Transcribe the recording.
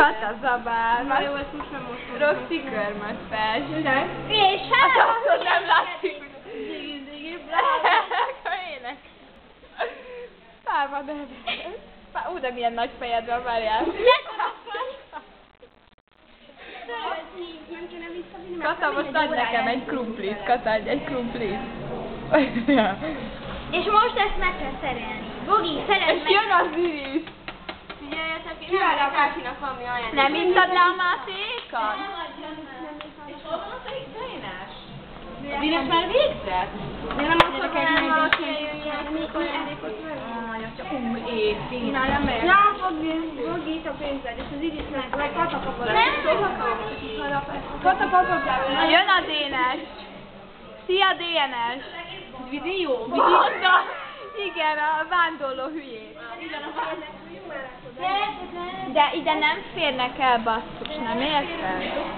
Kata Zabár. Na jó, ezt most nem most. Roxy körmötfes. És hát akkor nem látszik. Zigi, Akkor ének. Támad el. Ú, de milyen nagy fejed van, várjál. Kata, most adj nekem egy krumplit. Kata, adj egy krumplit. És most ezt meg kell szerelni. Bogi, szereld És meg. jön az Iris. Figyeljetek, én nem a Kásinak valami ajándék. Nem ittad le a mátékat? És hol van az a trénás? Az Iris már végzett? De nem akar talán valaki ajándékot Csinálja meg. Ja, Bogi, itt a pénzed, és az Iris meg Kata kapod. Kata kapod. Jön a DNS. Szia DNS. Videó. Igen, a vándorló hülyét. Igen, a vándorló. De ide nem férnek el, basszus, nem érted?